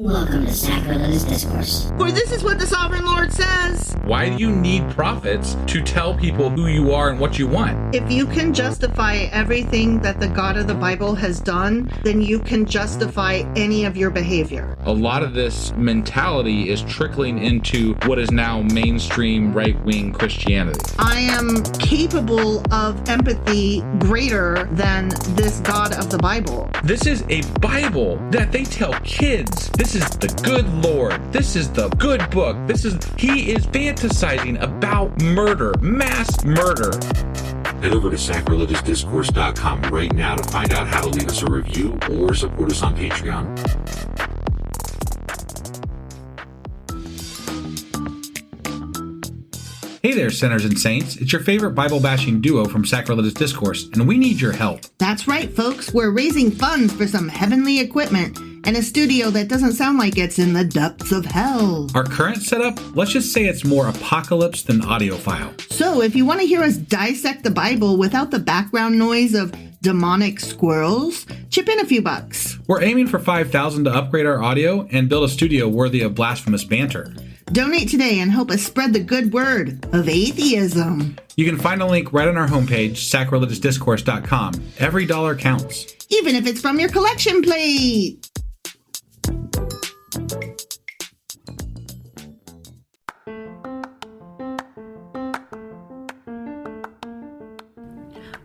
Welcome to Sacrilegious Discourse. For this is what the Sovereign Lord says. Why do you need prophets to tell people who you are and what you want? If you can justify everything that the God of the Bible has done, then you can justify any of your behavior. A lot of this mentality is trickling into what is now mainstream right-wing Christianity. I am capable of empathy greater than this God of the Bible. This is a Bible that they tell kids. This is the good Lord. This is the good book. He is fantasizing about murder, mass murder. Head over to sacrilegiousdiscourse.com right now to find out how to leave us a review or support us on Patreon. Hey there, sinners and saints. It's your favorite Bible-bashing duo from Sacrilegious Discourse, and we need your help. That's right, folks. We're raising funds for some heavenly equipment and a studio that doesn't sound like it's in the depths of hell. Our current setup, let's just say it's more apocalypse than audiophile. So if you want to hear us dissect the Bible without the background noise of demonic squirrels, chip in a few bucks. We're aiming for $5,000 to upgrade our audio and build a studio worthy of blasphemous banter. Donate today and help us spread the good word of atheism. You can find a link right on our homepage, sacrilegiousdiscourse.com. Every dollar counts. Even if it's from your collection plate.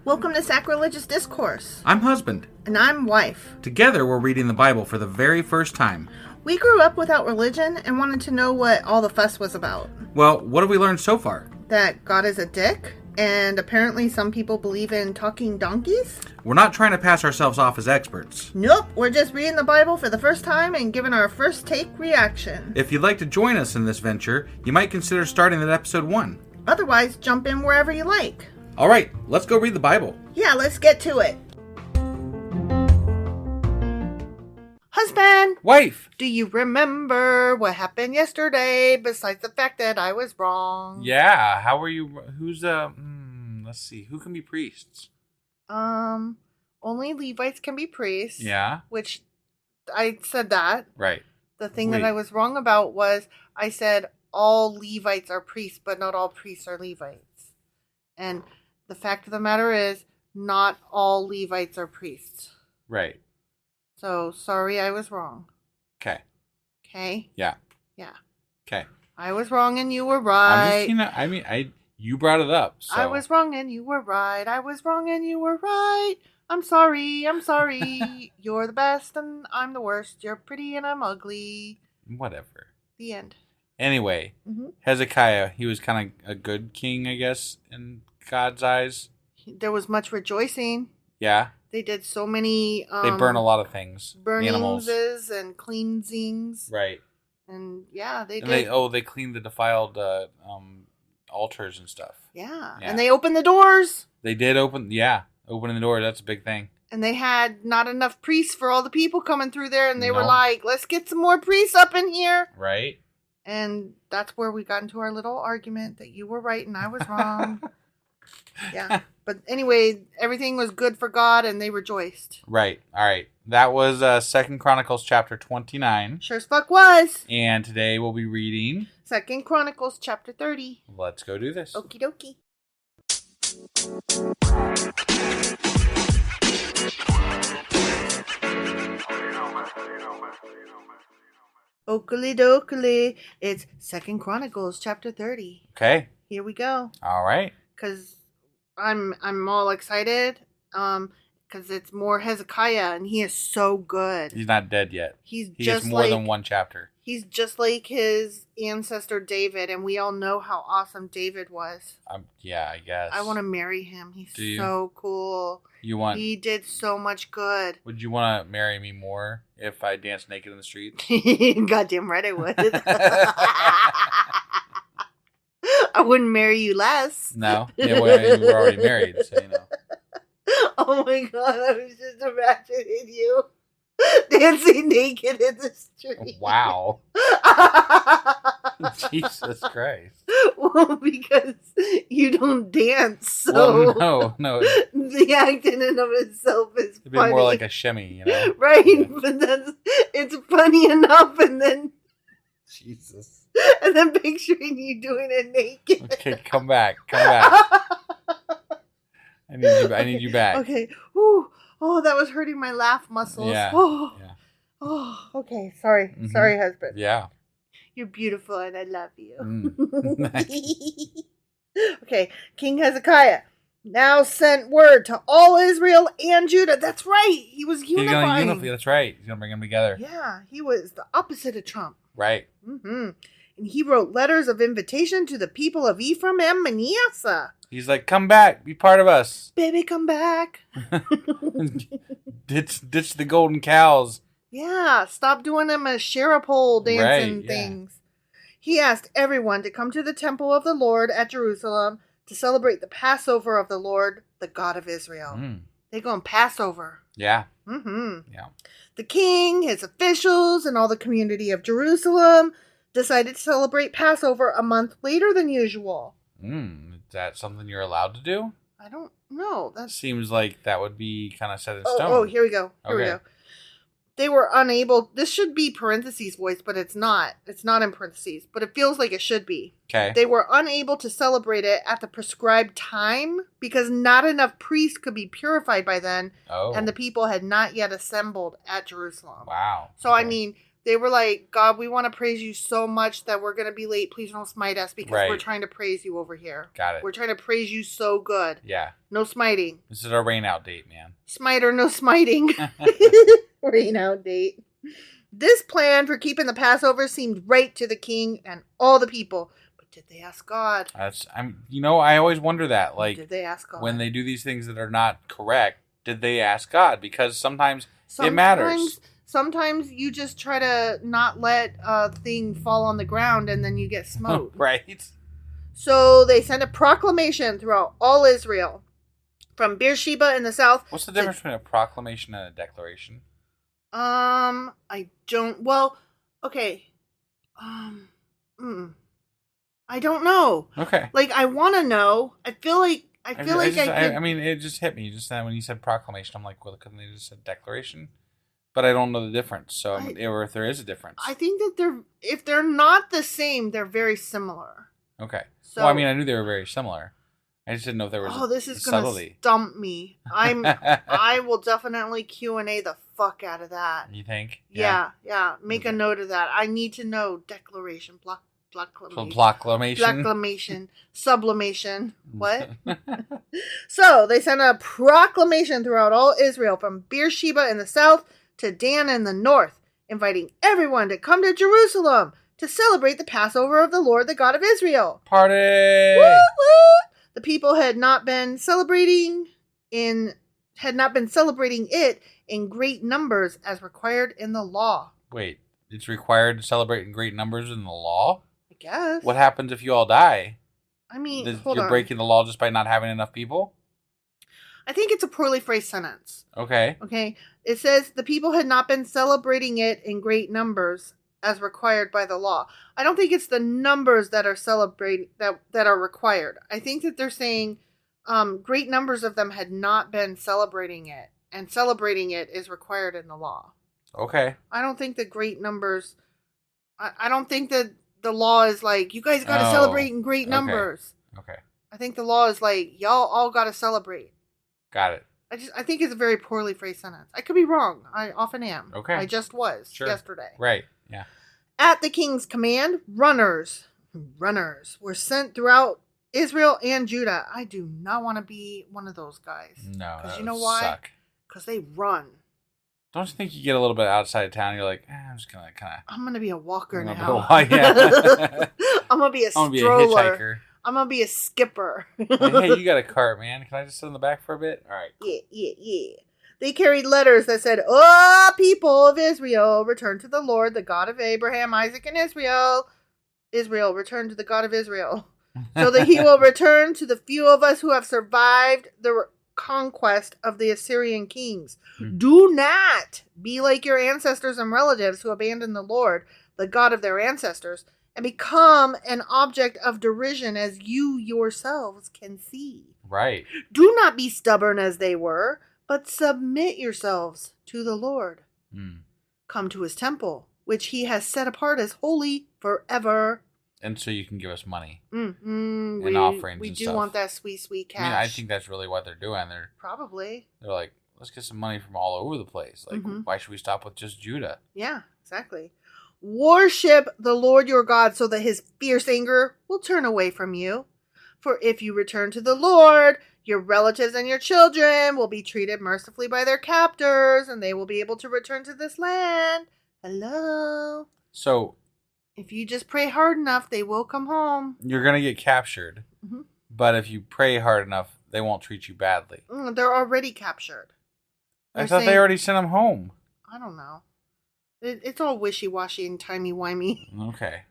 Welcome to Sacrilegious Discourse. I'm husband. And I'm wife. Together, we're reading the Bible for the very first time. We grew up without religion and wanted to know what all the fuss was about. Well, what have we learned so far? That God is a dick, and apparently some people believe in talking donkeys. We're not trying to pass ourselves off as experts. Nope, we're just reading the Bible for the first time and giving our first take reaction. If you'd like to join us in this venture, you might consider starting at episode 1. Otherwise, jump in wherever you like. All right, let's go read the Bible. Yeah, let's get to it. Husband! Wife! Do you remember what happened yesterday, besides the fact that I was wrong? Yeah, how are you? Let's see, who can be priests? Only Levites can be priests. Yeah. Which, I said that. Right. The thing that I was wrong about was, I said all Levites are priests, but not all priests are Levites. And the fact of the matter is, not all Levites are priests. Right. So, sorry I was wrong. Okay. Okay? Yeah. Yeah. Okay. I was wrong and you were right. You brought it up. So. I was wrong and you were right. I was wrong and you were right. I'm sorry. I'm sorry. You're the best and I'm the worst. You're pretty and I'm ugly. Whatever. The end. Anyway, Hezekiah, he was kind of a good king, I guess, in God's eyes. There was much rejoicing. Yeah. They did so many... they burn a lot of things. Burnings Animals. and cleansings. Right. And yeah, they and did. They cleaned the defiled altars and stuff. Yeah. Yeah. And they opened the doors. They did opening the door. That's a big thing. And they had not enough priests for all the people coming through there. And they were like, let's get some more priests up in here. Right. And that's where we got into our little argument that you were right and I was wrong. Yeah. But anyway, everything was good for God and they rejoiced. Right. All right. That was 2 Chronicles chapter 29. Sure as fuck was. And today we'll be reading 2 Chronicles chapter 30. Let's go do this. Okie dokie. Oakley dokley. It's 2 Chronicles chapter 30. Okay. Here we go. All right. Because I'm all excited. Because it's more Hezekiah, and he is so good. He's not dead yet. He has more than one chapter. He's just like his ancestor David, and we all know how awesome David was. Yeah, I guess. I want to marry him. He's so cool. He did so much good. Would you want to marry me more if I danced naked in the street? Goddamn right I would. I wouldn't marry you less. No? Yeah, well, you were already married, so you know. Oh my god, I was just imagining you dancing naked in the street. Wow. Jesus Christ. Well, because you don't dance, so Well, no. the act in and of itself is It'd be funny. more like a shimmy, you know? Right, Yeah. but it's funny enough, and then Jesus. picturing you doing it naked. Okay, come back. I need you back. Okay. Ooh. Oh, that was hurting my laugh muscles. Yeah. Oh. Yeah. Oh. Okay. Sorry. Mhm. Sorry, husband. Yeah. You're beautiful, and I love you. Mm. Okay. King Hezekiah now sent word to all Israel and Judah. That's right. He was He's unifying. gonna unify. That's right. He's gonna bring them together. Yeah. He was the opposite of Trump. Right. Mm-hmm. And he wrote letters of invitation to the people of Ephraim and Manasseh. He's like, come back, be part of us. Baby, come back. ditch the golden cows. Yeah, stop doing them as pole dancing Right, yeah. things. He asked everyone to come to the temple of the Lord at Jerusalem to celebrate the Passover of the Lord, the God of Israel. They go on Passover. Yeah. Mm-hmm. Yeah. The king, his officials, and all the community of Jerusalem decided to celebrate Passover a month later than usual. Is that something you're allowed to do? I don't know. That's Seems like that would be kind of set in stone. Oh, here we go. Here we Okay. go. They were unable. This should be parentheses voice, but it's not. It's not in parentheses, but it feels like it should be. Okay. They were unable to celebrate it at the prescribed time because not enough priests could be purified by then, and the people had not yet assembled at Jerusalem. Wow. So, I mean, they were like, God, we want to praise you so much that we're going to be late. Please don't smite us because Right. we're trying to praise you over here. Got it. We're trying to praise you so good. Yeah. No smiting. This is our rain out date, man. Smite or no smiting. Rain out date. This plan for keeping the Passover seemed right to the king and all the people. But did they ask God? I always wonder that. Like, Did they ask God? when they do these things that are not correct, did they ask God? Because sometimes it matters. Sometimes you just try to not let a thing fall on the ground and then you get smote. Right. So they sent a proclamation throughout all Israel. From Beersheba in the south. What's the difference between a proclamation and a declaration? I don't. Well, okay. I don't know. Okay. Like, I want to know. I feel like I could. I mean, it just hit me just then when you said proclamation. I'm like, well, couldn't they just said declaration? But I don't know the difference. So, or if there is a difference. I think that if they're not the same, they're very similar. Okay. So, well, I mean, I knew they were very similar. I just didn't know if there was. Oh, this is a gonna subtlety. stump me. I will definitely Q&A the fuck out of that. You think? Yeah. Make a note of that. I need to know declaration, proclamation, sublimation. What? So they sent a proclamation throughout all Israel, from Beersheba in the south to Dan in the north, inviting everyone to come to Jerusalem to celebrate the Passover of the Lord, the God of Israel. Party! Woo, woo! The people had not been celebrating it in great numbers as required in the law. Wait, it's required to celebrate in great numbers in the law? I guess. What happens if you all die? I mean, You're breaking the law just by not having enough people? I think it's a poorly phrased sentence. Okay. Okay. It says the people had not been celebrating it in great numbers as required by the law. I don't think it's the numbers that are that are required. I think that they're saying great numbers of them had not been celebrating it, and celebrating it is required in the law. Okay. I don't think the great numbers. I don't think that the law is like, you guys got to celebrate in great numbers. Okay. I think the law is like, y'all all got to celebrate. Got it. I think it's a very poorly phrased sentence. I could be wrong. I often am. Okay. I just was yesterday. Right. Yeah. At the king's command, runners were sent throughout Israel and Judah. I do not want to be one of those guys. No. Because you know why? Because they run. Don't you think you get a little bit outside of town? You're like, I'm just going to kind of. I'm going to be a walker I'm now. gonna I'm going to be a I'm going to be a stroller. hitchhiker. I'm going to be a skipper. Hey, you got a cart, man. Can I just sit in the back for a bit? All right. Yeah. They carried letters that said, "Oh, people of Israel, return to the Lord, the God of Abraham, Isaac, and Israel. Israel, return to the God of Israel, so that he will return to the few of us who have survived the conquest of the Assyrian kings. Do not be like your ancestors and relatives who abandoned the Lord, the God of their ancestors, and become an object of derision, as you yourselves can see. Right. Do not be stubborn as they were, but submit yourselves to the Lord. Come to his temple, which he has set apart as holy forever. And so you can give us money And offerings We and do stuff. want that sweet, sweet cash. I mean, I think that's really what they're doing. They're like, let's get some money from all over the place. Like, why should we stop with just Judah? Yeah, exactly. Worship the Lord your God so that his fierce anger will turn away from you. For if you return to the Lord, your relatives and your children will be treated mercifully by their captors, and they will be able to return to this land. Hello. So, if you just pray hard enough, they will come home. You're going to get captured. But if you pray hard enough, they won't treat you badly. They're already captured. I thought they already sent them home. I don't know. It's all wishy-washy and timey-wimey. Okay.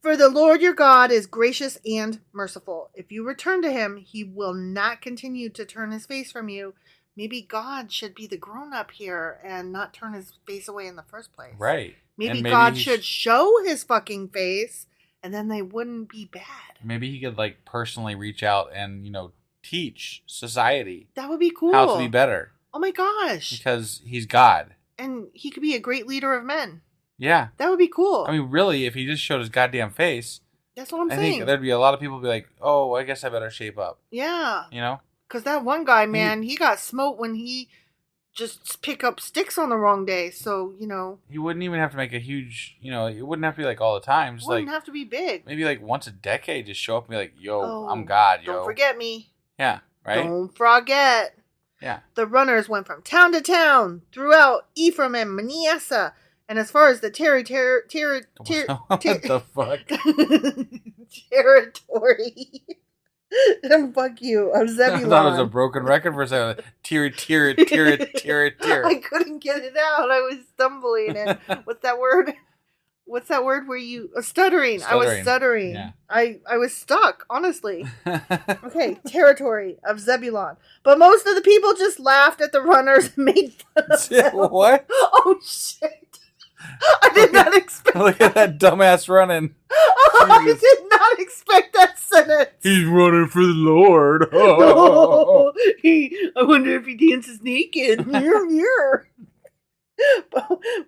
For the Lord your God is gracious and merciful. If you return to him, he will not continue to turn his face from you. Maybe God should be the grown-up here and not turn his face away in the first place. Right. Maybe God should show his fucking face, and then they wouldn't be bad. Maybe he could, like, personally reach out and, teach society. That would be cool. How to be better. Oh my gosh. Because he's God. And he could be a great leader of men. Yeah. That would be cool. I mean, really, if he just showed his goddamn face. That's what I'm saying. I think there'd be a lot of people be like, oh, I guess I better shape up. Yeah. You Because that one guy, man, he got smote when he just pick up sticks on the wrong day. So, He wouldn't even have to make a huge, it wouldn't have to be like all the time. Just wouldn't have to be big. Maybe like once a decade, just show up and be like, yo, I'm God, yo. Don't forget me. Yeah, right? Don't forget. Yeah. The runners went from town to town throughout Ephraim and Manasseh, and as far as the What the fuck? territory. Fuck you. Of Zebulon. I thought it was a broken record for a second. Tear. I couldn't get it out. I was stumbling. And what's that word? What's that word where you... stuttering. I was stuttering. Yeah. I was stuck, honestly. Okay, territory of Zebulon. But most of the people just laughed at the runners and made fun of them. What? Oh, shit. I did not expect Look at that dumbass running. I did not expect that sentence. He's running for the Lord. I wonder if he dances naked.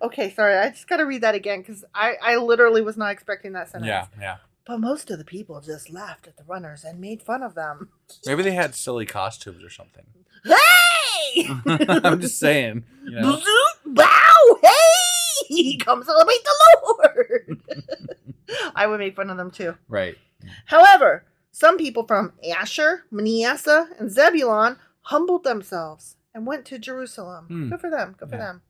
Okay, sorry. I just got to read that again because I literally was not expecting that sentence. Yeah. But most of the people just laughed at the runners and made fun of them. Maybe they had silly costumes or something. Hey! I'm just saying. Wow! Hey! Come celebrate the Lord! I would make fun of them too. Right. However, some people from Asher, Manasseh, and Zebulon humbled themselves and went to Jerusalem. Good for them. Good for them.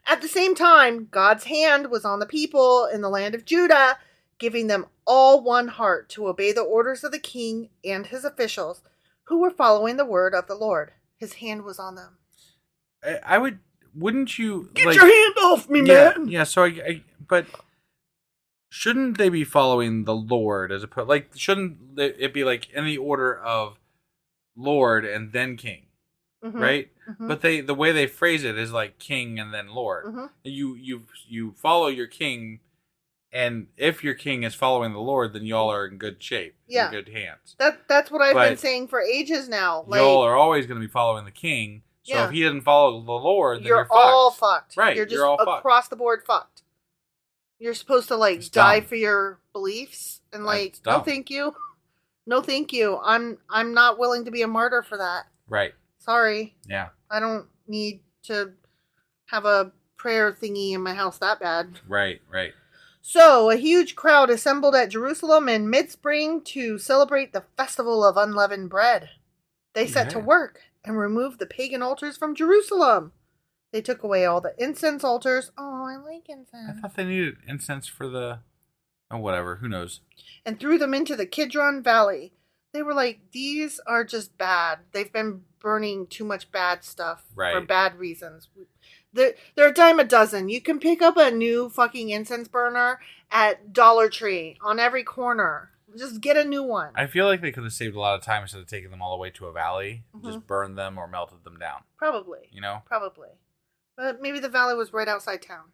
At the same time, God's hand was on the people in the land of Judah, giving them all one heart to obey the orders of the king and his officials, who were following the word of the Lord. His hand was on them. Wouldn't you... Get your hand off me, man! Yeah, so but shouldn't they be following the Lord as opposed... Like, shouldn't it be like in the order of Lord and then king? Right? But the way they phrase it is like king and then Lord. You follow your king, and if your king is following the Lord, then y'all are in good shape, in good hands. That's what I've been saying for ages now. Like, y'all are always going to be following the king. So if he doesn't follow the Lord, then you're all fucked. Right? You're just all across the board fucked. You're supposed to die for your beliefs, and no, thank you, no, thank you. I'm not willing to be a martyr for that. Right. Sorry. Yeah. I don't need to have a prayer thingy in my house that bad. Right. So, a huge crowd assembled at Jerusalem in mid-spring to celebrate the festival of unleavened bread. They set to work and removed the pagan altars from Jerusalem. They took away all the incense altars. Oh, I like incense. I thought they needed incense for the... Oh, whatever. Who knows? And threw them into the Kidron Valley. They were like, these are just bad. They've been burning too much bad stuff for bad reasons. They're a dime a dozen. You can pick up a new fucking incense burner at Dollar Tree on every corner. Just get a new one. I feel like they could have saved a lot of time instead of taking them all the way to a valley. Just burned them or melted them down. Probably. You know? Probably. But maybe the valley was right outside town.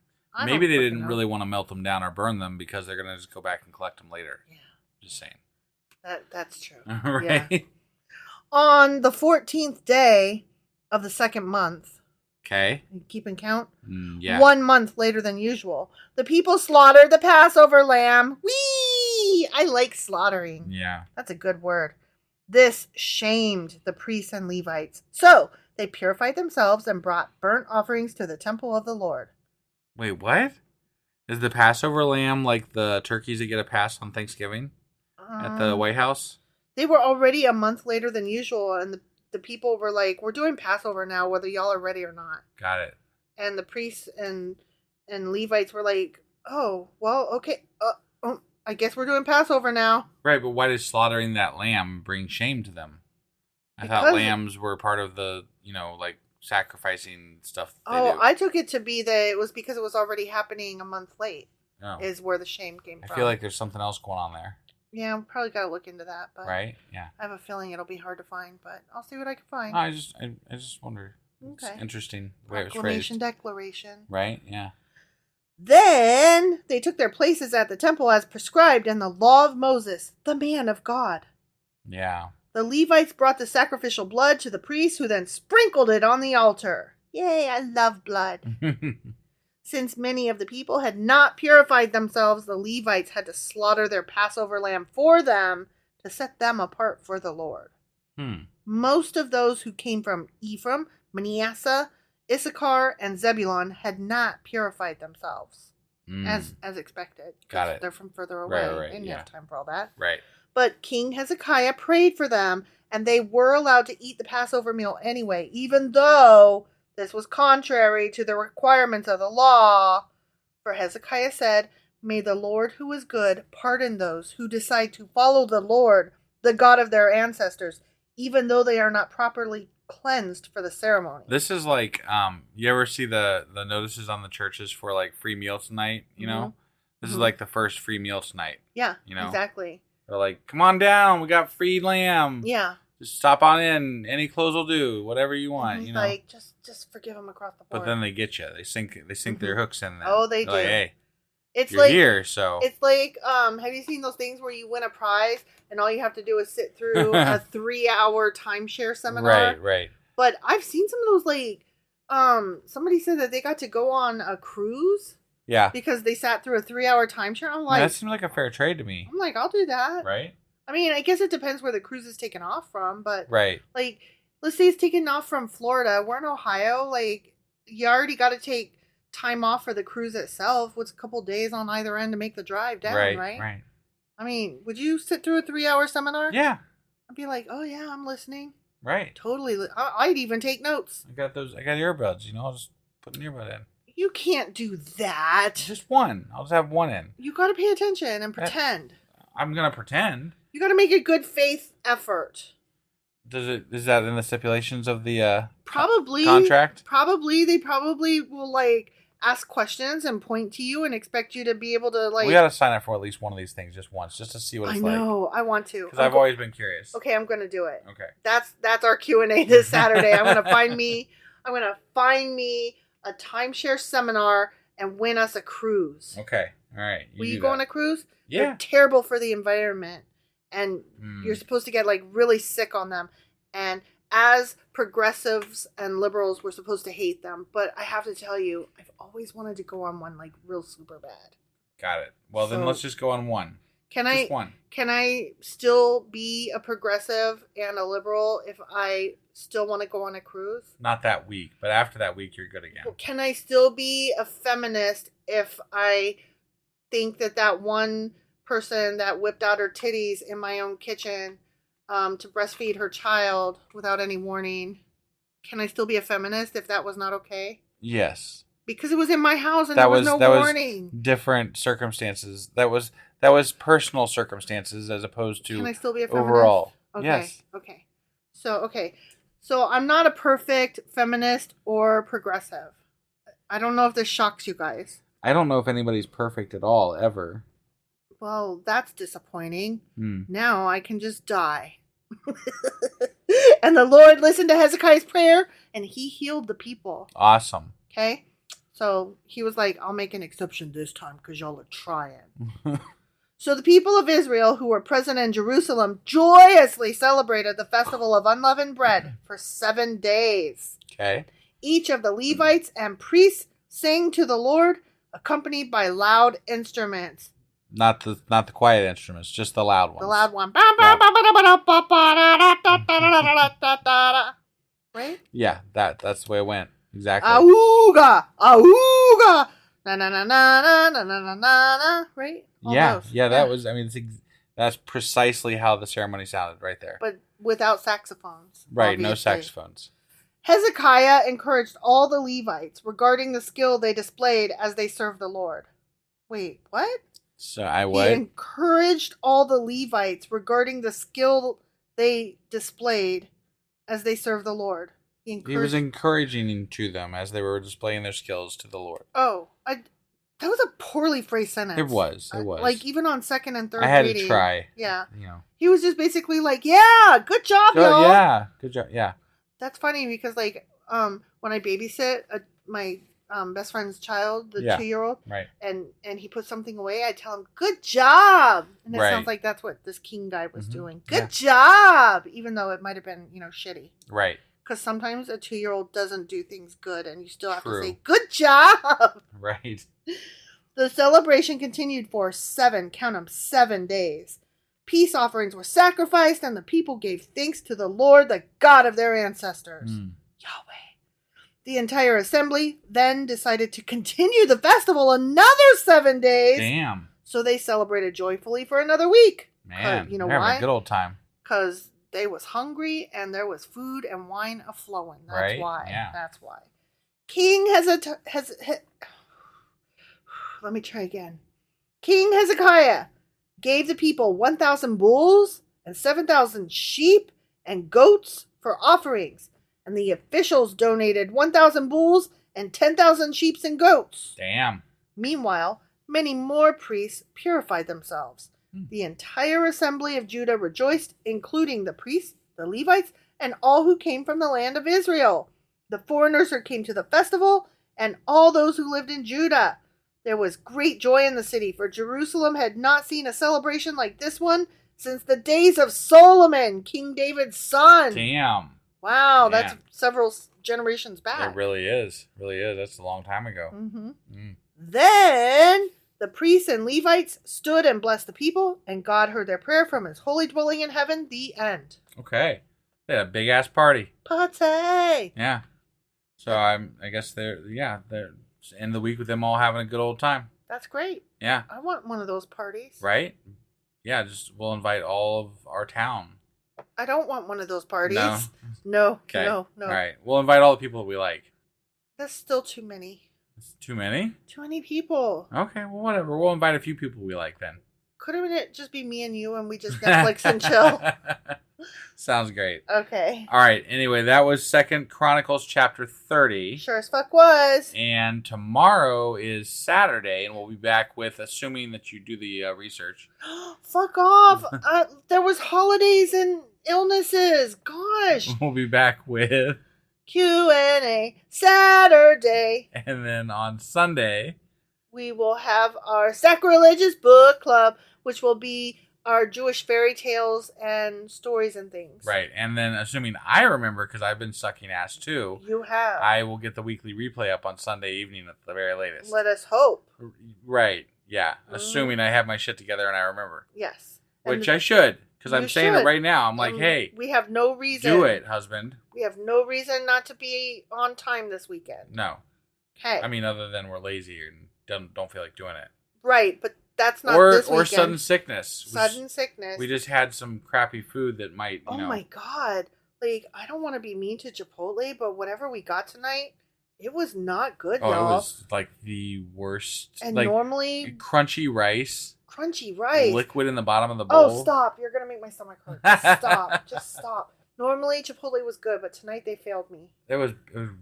Maybe they didn't really want to melt them down or burn them because they're going to just go back and collect them later. Yeah. Just saying. That's true. Right? Yeah. On the 14th day of the second month. Okay. You keeping count? Yeah. 1 month later than usual. The people slaughtered the Passover lamb. Whee! I like slaughtering. Yeah. That's a good word. This shamed the priests and Levites. So they purified themselves and brought burnt offerings to the temple of the Lord. Wait, what? Is the Passover lamb like the turkeys that get a pass on Thanksgiving at the White House? They were already a month later than usual, and the people were like, we're doing Passover now, whether y'all are ready or not. Got it. And the priests and Levites were like, oh, well, okay. I guess we're doing Passover now. Right, but why did slaughtering that lamb bring shame to them? I thought lambs were part of the, like sacrificing stuff. I took it to be that it was because it was already happening a month late. Oh. Is where the shame came from. I feel like there's something else going on there. Yeah, we probably got to look into that. But right? Yeah. I have a feeling it'll be hard to find, but I'll see what I can find. I just wonder. Okay. It's interesting the way it was phrased. Proclamation, declaration. Right? Yeah. Then they took their places at the temple as prescribed in the law of Moses, the man of God. Yeah. The Levites brought the sacrificial blood to the priests, who then sprinkled it on the altar. Yay, I love blood. Since many of the people had not purified themselves, the Levites had to slaughter their Passover lamb for them to set them apart for the Lord. Most of those who came from Ephraim, Manasseh, Issachar, and Zebulun had not purified themselves, as expected. Got it. They're from further away. Right, They didn't have time for all that. Right. But King Hezekiah prayed for them, and they were allowed to eat the Passover meal anyway, even though this was contrary to the requirements of the law. For Hezekiah said, "May the Lord who is good pardon those who decide to follow the Lord, the God of their ancestors, even though they are not properly cleansed for the ceremony." This is like, you ever see the notices on the churches for like free meal tonight, This is like the first free meal tonight. Yeah, exactly. They're like, come on down, we got free lamb. Yeah. Just stop on in. Any clothes will do. Whatever you want, Like, just forgive them across the board. But then they get you. They sink their hooks in there. Oh, they do. Like, hey, it's you're here, so. It's like, have you seen those things where you win a prize and all you have to do is sit through a 3-hour timeshare seminar? Right. But I've seen some of those, like, somebody said that they got to go on a cruise. Yeah. Because they sat through a 3-hour timeshare. I'm like, that seems like a fair trade to me. I'm like, I'll do that. Right. I mean, I guess it depends where the cruise is taken off from, but right. Like, let's say it's taken off from Florida. We're in Ohio. Like, you already got to take time off for the cruise itself. What's a couple days on either end to make the drive down, right? Right. I mean, would you sit through a 3-hour seminar? Yeah. I'd be like, oh yeah, I'm listening. Right. Totally. I'd even take notes. I got earbuds. I'll just put an earbud in. You can't do that. Just one. I'll just have one in. You got to pay attention and pretend. I'm gonna pretend. You got to make a good faith effort. Is that in the stipulations of the probably contract? Probably. They probably will like ask questions and point to you and expect you to be able to like. We got to sign up for at least one of these things just once, just to see what it's like. I know. I want to. Because I've always been curious. Okay, I'm gonna do it. Okay. That's our Q&A this Saturday. I'm gonna find me a timeshare seminar and win us a cruise. Okay. All right. Will you go on a cruise? Yeah. They're terrible for the environment. And you're supposed to get like really sick on them. And as progressives and liberals, we're supposed to hate them. But I have to tell you, I've always wanted to go on one like real super bad. Got it. Well, then let's just go on one. Just one. Can I still be a progressive and a liberal if I still want to go on a cruise? Not that week, but after that week, you're good again. Can I still be a feminist if I think that one person that whipped out her titties in my own kitchen to breastfeed her child without any warning, can I still be a feminist if that was not okay? Yes. Because it was in my house and there was no warning. Was different circumstances. That was personal circumstances as opposed to can I still be a feminist? Overall. Okay. Yes. Okay. So I'm not a perfect feminist or progressive. I don't know if this shocks you guys. I don't know if anybody's perfect at all, ever. Well, that's disappointing. Now I can just die. And the Lord listened to Hezekiah's prayer, and he healed the people. Awesome. Okay? So he was like, I'll make an exception this time because y'all are trying. So the people of Israel who were present in Jerusalem joyously celebrated the festival of unleavened bread for 7 days. Okay. Each of the Levites and priests sang to the Lord, accompanied by loud instruments. Not the quiet instruments, just the loud ones. The loud one. Right? Yeah, that's the way it went. Exactly. Auga! Auga! Na na na na na na na na na. Right? All those. That was. I mean, that's precisely how the ceremony sounded, right there. But without saxophones. Right, no obviously. saxophones. Hezekiah encouraged all the Levites regarding the skill they displayed as they served the Lord. Wait, what? So I He would. encouraged all the Levites regarding the skill they displayed as they served the Lord. He was encouraging to them as they were displaying their skills to the Lord. Oh, that was a poorly phrased sentence. It was. Like, even on second and third I had reading. to try. Yeah. You know. He was just basically like, yeah, good job, y'all. Yeah, good job. Yeah. That's funny because, like, when I babysit my best friend's child, the 2-year-old, right, and he puts something away, I tell him, good job. And it right. sounds like that's what this king guy was doing. Good job. Even though it might have been, shitty. Right. Because sometimes a 2-year-old doesn't do things good and you still have to say, good job. Right. The celebration continued for 7 days. Peace offerings were sacrificed and the people gave thanks to the Lord, the God of their ancestors. Yahweh. The entire assembly then decided to continue the festival another 7 days. Damn. So they celebrated joyfully for another week. Man, you know they're why? having a good old time. Because they was hungry and there was food and wine a-flowing. That's right? why. Yeah. That's why. King Let me try again. King Hezekiah gave the people 1,000 bulls and 7,000 sheep and goats for offerings. And the officials donated 1,000 bulls and 10,000 sheep and goats. Damn. Meanwhile, many more priests purified themselves. The entire assembly of Judah rejoiced, including the priests, the Levites, and all who came from the land of Israel. The foreigners who came to the festival, and all those who lived in Judah. There was great joy in the city, for Jerusalem had not seen a celebration like this one since the days of Solomon, King David's son. Damn. Wow, that's several generations back. It really is. Really is. That's a long time ago. Then the priests and Levites stood and blessed the people, and God heard their prayer from his holy dwelling in heaven. The end. Okay. They had a big ass party. Partay. Yeah. So I guess they're end the week with them all having a good old time. That's great. Yeah. I want one of those parties. Right? Yeah, we'll invite all of our town. I don't want one of those parties. No. No. Okay. No. All right. We'll invite all the people that we like. That's still too many. It's too many? Too many people. Okay, well, whatever. We'll invite a few people we like then. Couldn't it just be me and you and we just Netflix and chill? Sounds great. Okay. All right. Anyway, that was 2 Chronicles chapter 30. Sure as fuck was. And tomorrow is Saturday, and we'll be back with, assuming that you do the research. Fuck off. There was holidays and illnesses. Gosh. We'll be back with Q&A Saturday. And then on Sunday, we will have our Sacrilegious book club, which will be our Jewish fairy tales and stories and things. Right. And then, assuming I remember, because I've been sucking ass too, you have. I will get the weekly replay up on Sunday evening at the very latest. Let us hope. Right. Yeah. Assuming I have my shit together and I remember. Yes. Which I should, because I'm saying it right now. I'm like, hey, we have no reason. Do it, husband. We have no reason not to be on time this weekend. No. Okay. I mean, other than we're lazy and don't feel like doing it. Right, but that's not this weekend. Or sudden sickness. Sudden sickness. We just had some crappy food that might, Oh my God. Like, I don't want to be mean to Chipotle, but whatever we got tonight, it was not good, y'all. It was like the worst. And like, normally... Crunchy rice. Liquid in the bottom of the bowl. Oh, stop. You're going to make my stomach hurt. Just stop. Just stop. Normally, Chipotle was good, but tonight they failed me. It was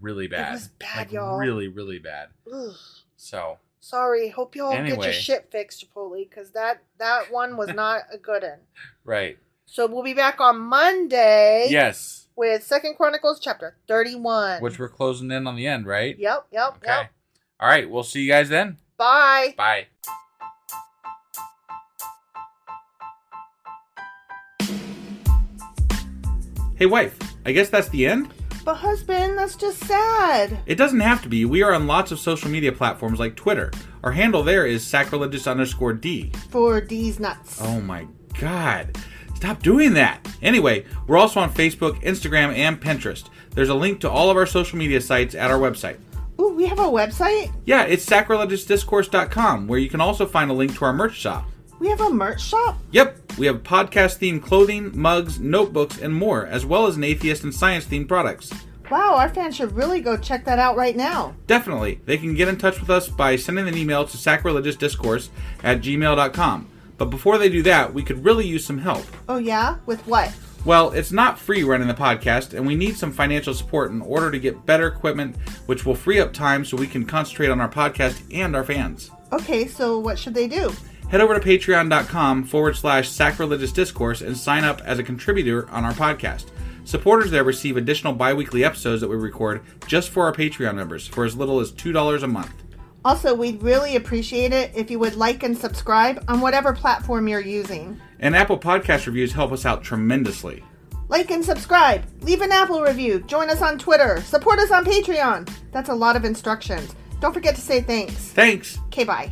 really bad. It was bad, y'all. Really, really bad. Ugh. So... Sorry, hope you all get your shit fixed, Chipotle, because that one was not a good one. Right. So we'll be back on Monday. Yes. With 2 Chronicles chapter 31. Which we're closing in on the end, right? Yep. Okay. All right, we'll see you guys then. Bye. Bye. Hey, wife, I guess that's the end? But husband, that's just sad. It doesn't have to be. We are on lots of social media platforms like Twitter. Our handle there is Sacrilegious_D. For D's nuts. Oh my God. Stop doing that. Anyway, we're also on Facebook, Instagram, and Pinterest. There's a link to all of our social media sites at our website. Ooh, we have a website? Yeah, it's sacrilegiousdiscourse.com, where you can also find a link to our merch shop. We have a merch shop? Yep, we have podcast-themed clothing, mugs, notebooks, and more, as well as an atheist and science-themed products. Wow, our fans should really go check that out right now. Definitely. They can get in touch with us by sending an email to sacrilegiousdiscourse@gmail.com. But before they do that, we could really use some help. Oh yeah? With what? Well, it's not free running the podcast, and we need some financial support in order to get better equipment, which will free up time so we can concentrate on our podcast and our fans. Okay, so what should they do? Head over to patreon.com/sacrilegiousdiscourse and sign up as a contributor on our podcast. Supporters there receive additional bi-weekly episodes that we record just for our Patreon members for as little as $2 a month. Also, we'd really appreciate it if you would like and subscribe on whatever platform you're using. And Apple Podcast reviews help us out tremendously. Like and subscribe. Leave an Apple review. Join us on Twitter. Support us on Patreon. That's a lot of instructions. Don't forget to say thanks. Thanks. Okay, bye.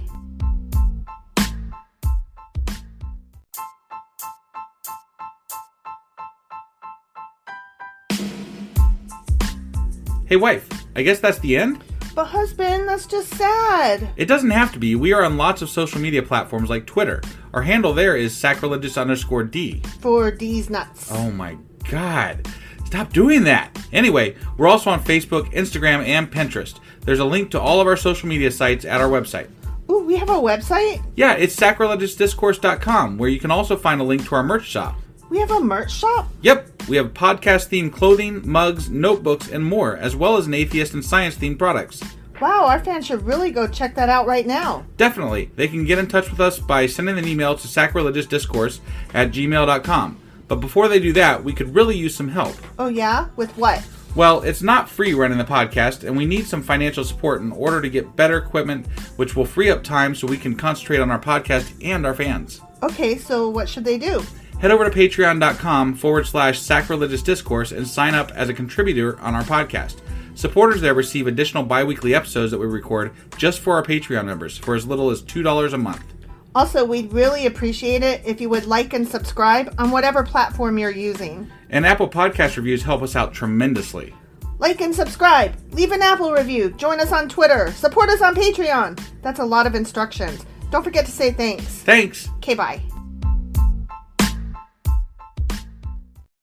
Hey, wife, I guess that's the end? But husband, that's just sad. It doesn't have to be. We are on lots of social media platforms like Twitter. Our handle there is Sacrilegious_D. For D's nuts. Oh my God. Stop doing that. Anyway, we're also on Facebook, Instagram, and Pinterest. There's a link to all of our social media sites at our website. Ooh, we have a website? Yeah, it's sacrilegiousdiscourse.com, where you can also find a link to our merch shop. We have a merch shop? Yep, we have podcast-themed clothing, mugs, notebooks, and more, as well as an atheist and science-themed products. Wow, our fans should really go check that out right now. Definitely. They can get in touch with us by sending an email to sacrilegiousdiscourse@gmail.com. But before they do that, we could really use some help. Oh yeah? With what? Well, it's not free running the podcast, and we need some financial support in order to get better equipment, which will free up time so we can concentrate on our podcast and our fans. Okay, so what should they do? Head over to patreon.com/sacrilegiousdiscourse and sign up as a contributor on our podcast. Supporters there receive additional bi-weekly episodes that we record just for our Patreon members for as little as $2 a month. Also, we'd really appreciate it if you would like and subscribe on whatever platform you're using. And Apple Podcast reviews help us out tremendously. Like and subscribe. Leave an Apple review. Join us on Twitter. Support us on Patreon. That's a lot of instructions. Don't forget to say thanks. Thanks. Okay, bye.